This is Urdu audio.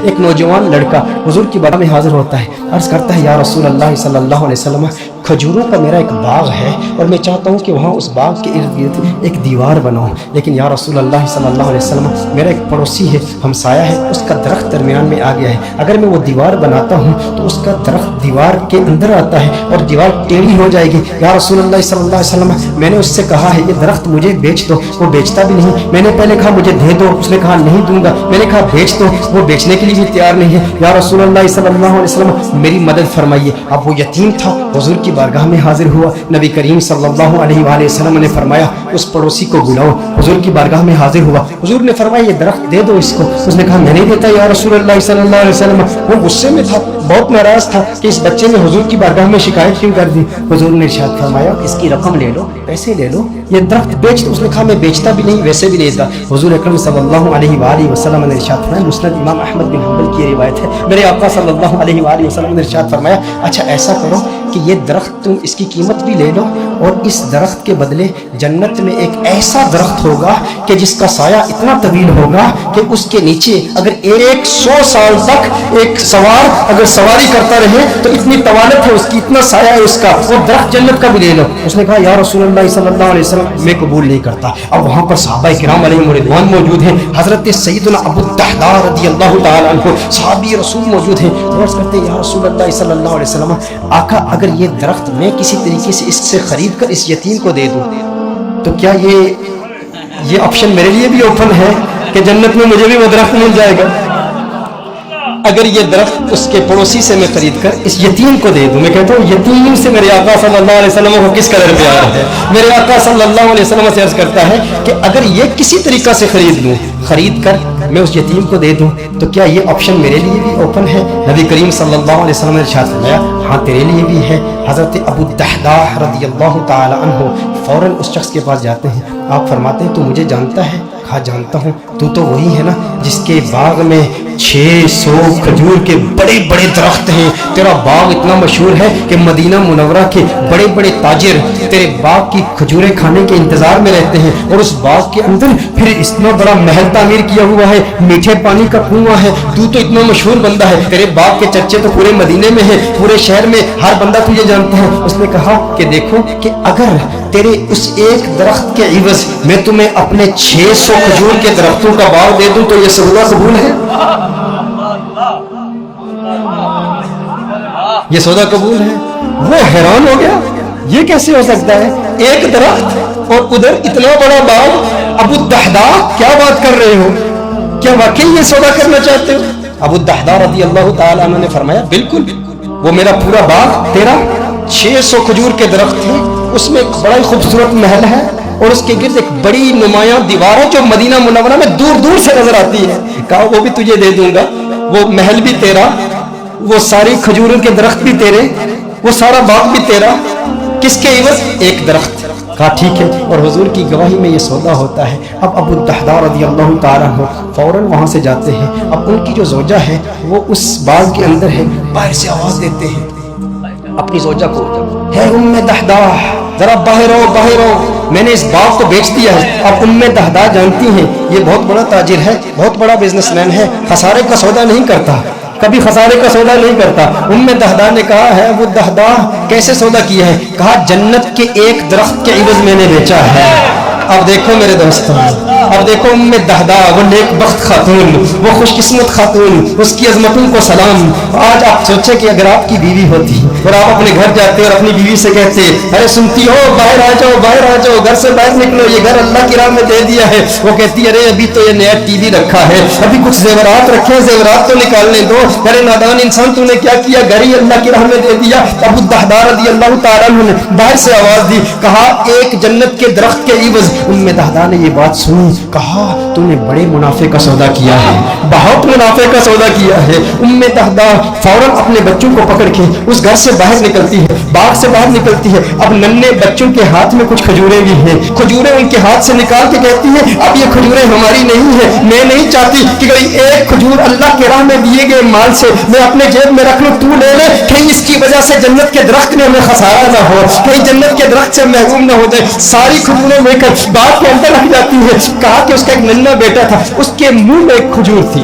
ایک نوجوان لڑکا حضور کی بارگاہ میں حاضر ہوتا ہے، عرض کرتا ہے یا رسول اللہ صلی اللہ علیہ وسلم کھجوروں کا میرا ایک باغ ہے اور میں چاہتا ہوں کہ وہاں اس باغ کے ارد گرد ایک دیوار بناؤں، لیکن یا رسول اللہ صلی اللہ علیہ وسلم میرا ایک پڑوسی ہے، ہمسایہ ہے، اس کا درخت درمیان میں آ گیا ہے، اگر میں وہ دیوار بناتا ہوں تو اس کا درخت دیوار کے اندر آتا ہے اور دیوار ٹیڑھی ہو جائے گی، یا رسول اللہ صلی اللہ علیہ وسلم میں نے اس سے کہا ہے یہ درخت مجھے بیچ دو، وہ بیچتا بھی نہیں، میں نے پہلے کہا مجھے دے دو، اس نے کہا نہیں دوں گا، میں نے کہا بیچ دو، وہ بیچنے کے لیے بھی تیار نہیں ہے، یا رسول اللہ صلی اللہ علیہ وسلم میری مدد فرمائیے۔ اب وہ یتیم تھا، حضور کی بارگاہ میں حاضر ہوا، نبی کریم صلی اللہ علیہ وآلہ وسلم نے فرمایا اس پڑوسی کو بلاؤ، حضور کی بارگاہ میں حاضر ہوا، حضور نے فرمایا یہ درخت دے دو اس کو، اس نے کہا میں نہیں دیتا یا رسول اللہ صلی اللہ علیہ وسلم، وہ غصے میں تھا، بہت ناراض تھا کہ اس بچے نے حضور کی بارگاہ میں شکایت کیوں کر دی، حضور نے ارشاد فرمایا اس کی رقم لے لو، پیسے لے لو، یہ درخت بیچ دو، اس نے کہا میں بیچتا بھی نہیں ویسے بھی نہیں دیتا، حضور اکرم صلی اللہ علیہ وآلہ وسلم نے ارشاد فرمایا، مسند امام احمد بن حنبل کی روایت ہے، میرے آقا صلی اللہ علیہ وآلہ وسلم نے ارشاد فرمایا اچھا ایسا کرو کہ یہ درخت تم اس کی قیمت بھی لے لو اور اس درخت کے بدلے جنت میں ایک ایسا درخت ہوگا کہ جس کا سایہ اتنا طویل ہوگا کہ اس کے نیچے اگر 100 سال تک ایک سوار اگر سواری کرتا رہے تو اتنی طوالت ہے اس کی، اتنا سایہ ہے اس کا، وہ درخت جنت کا بھی لے لو، اس نے کہا یا رسول اللہ صلی اللہ علیہ وسلم میں قبول نہیں کرتا۔ اب وہاں پر صحابہ کرام علیہم رضوان موجود ہیں، حضرت سیدنا ابو الدحداء رضی اللہ تعالیٰ عنہ صحابی رسول موجود ہیں، عرض کرتے ہیں یا رسول اللہ صلی اللہ علیہ وسلم آقا اگر یہ درخت میں کسی طریقے سے اس سے خرید کر اس یتیم کو دے دوں تو کیا یہ آپشن میرے لیے بھی اوپن ہے کہ جنت میں مجھے بھی وہ درخت مل جائے گا؟ اگر یہ درخت اس کے پڑوسی سے میں خرید کر اس یتیم کو دے دوں، میں کہتا ہوں یتیم سے میرے آقا صلی اللہ علیہ وسلم کو کس قدر پیار ہے، میرے آقا صلی اللہ علیہ وسلم سے عرض کرتا ہے کہ اگر یہ کسی طریقہ سے خرید لوں، خرید کر میں اس یتیم کو دے دوں تو کیا یہ آپشن میرے لیے بھی اوپن ہے؟ نبی کریم صلی اللہ علیہ وسلم نے ارشاد فرمایا ہاں تیرے لیے بھی ہے۔ حضرت ابو الدحداء رضی اللہ تعالی عنہ فوراً اس شخص کے پاس جاتے ہیں، آپ فرماتے ہیں تو مجھے جانتا ہے؟ کہا جانتا ہوں، تو وہی ہے نا جس کے باغ میں 600 کھجور کے بڑے بڑے درخت ہیں، تیرا باغ اتنا مشہور ہے کہ مدینہ منورہ کے بڑے بڑے تاجر تیرے باغ کی کھجوریں کھانے کے انتظار میں رہتے ہیں، اور اس باغ کے اندر پھر اتنا بڑا محل تعمیر کیا ہوا ہے، میٹھے پانی کا کنواں ہے، تو اتنا مشہور بندہ ہے، تیرے باغ کے چرچے تو پورے مدینے میں ہیں، پورے شہر میں ہر بندہ تجھے جانتا ہے۔ اس نے کہا کہ دیکھو کہ اگر تیرے اس ایک درخت کے عوض میں تمہیں اپنے 600 کھجور کے درختوں کا باغ دے دوں تو یہ سودا قبول ہے؟ یہ سودا قبول ہے؟ وہ حیران ہو گیا، یہ کیسے ہو سکتا ہے؟ ایک درخت اور ادھر اتنا بڑا باغ، ابو الدحداء کیا بات کر رہے ہو؟ کیا واقعی یہ سودا کرنا چاہتے ہو؟ ابو الدحداء رضی اللہ تعالی عنہ نے فرمایا بالکل، وہ میرا پورا باغ تیرا، 600 کھجور کے درخت ہیں، اس میں ایک بڑا ہی خوبصورت محل ہے اور اس کے گرد ایک بڑی نمایاں دیوار ہے جو مدینہ منورہ میں دور دور سے نظر آتی ہے، کہا وہ بھی تجھے دے دوں گا، وہ محل بھی تیرا، وہ ساری کھجوروں کے درخت بھی تیرے، وہ سارا باغ بھی تیرا، کس کے عوض؟ ایک درخت۔ کہا ٹھیک ہے، اور حضور کی گواہی میں یہ سودا ہوتا ہے۔ اب ابو الدحداء رضی اللہ تعالیٰ عنہ فوراً وہاں سے جاتے ہیں، اب ان کی جو زوجہ ہے وہ اس باغ کے اندر ہے، باہر سے آواز دیتے ہیں اپنی زوجہ کو، ہے ام دحداء ذرا باہر آؤ باہر آؤ، میں نے اس باغ کو بیچ دیا ہے۔ اب ام دحداء جانتی ہیں یہ بہت بڑا تاجر ہے، بہت بڑا بزنس مین ہے، خسارے کا سودا نہیں کرتا، کبھی خسارے کا سودا نہیں کرتا۔ ام دحداء نے کہا ہے وہ دحداء کیسے سودا کیا ہے؟ کہا جنت کے ایک درخت کے عوض میں نے بیچا ہے۔ اب دیکھو میرے دوستوں، اب دیکھو ام دحداء، وہ نیک بخت خاتون، وہ خوش قسمت خاتون، اس کی عظمتوں کو سلام۔ آج آپ سوچیں کہ اگر آپ کی بیوی ہوتی اور آپ اپنے گھر جاتے اور اپنی بیوی سے کہتے ارے سنتی ہو باہر آ جاؤ باہر آ جاؤ، گھر سے باہر نکلو، یہ گھر اللہ کی راہ میں دے دیا ہے، وہ کہتی ارے ابھی تو یہ نیا ٹی وی رکھا ہے، ابھی کچھ زیورات رکھے ہیں، زیورات تو نکالنے دو، ارے نادان انسان تو نے کیا کیا، گھر ہی اللہ کی راہ میں دے دیا۔ ابو الدحداء رضی اللہ تعالیٰ عنہ نے باہر سے آواز دی، کہا ایک جنت کے درخت کے عوض۔ ام دحداء نے یہ بات سنی، کہا تو نے بڑے منافع کا سودا کیا ہے، بہت منافع کا سودا کیا ہے۔ ام دحداء فوراً اپنے بچوں کو پکڑ کے اس گھر سے باہر نکلتی ہے، باغ سے باہر نکلتی ہے، اب ننھے بچوں کے ہاتھ میں کچھ کھجوریں بھی ہیں، کھجوریں ان کے ہاتھ سے نکال کے کہتی ہے اب یہ کھجوریں ہماری نہیں ہیں، میں نہیں چاہتی کہ کوئی ایک کھجور اللہ کے راہ میں دیے گئے مال سے میں اپنے جیب میں رکھ لوں، تو لے لے، کہیں اس کی وجہ سے جنت کے درخت میں ہمیں خسارہ نہ ہو، کہیں جنت کے درخت سے محروم نہ ہو جائے۔ ساری کھجوریں لے کر باغ کے اندر رکھ جاتی ہے۔ کہا کہ اس کا ایک ننھا بیٹا تھا، اس کے منہ میں ایک کھجور تھی،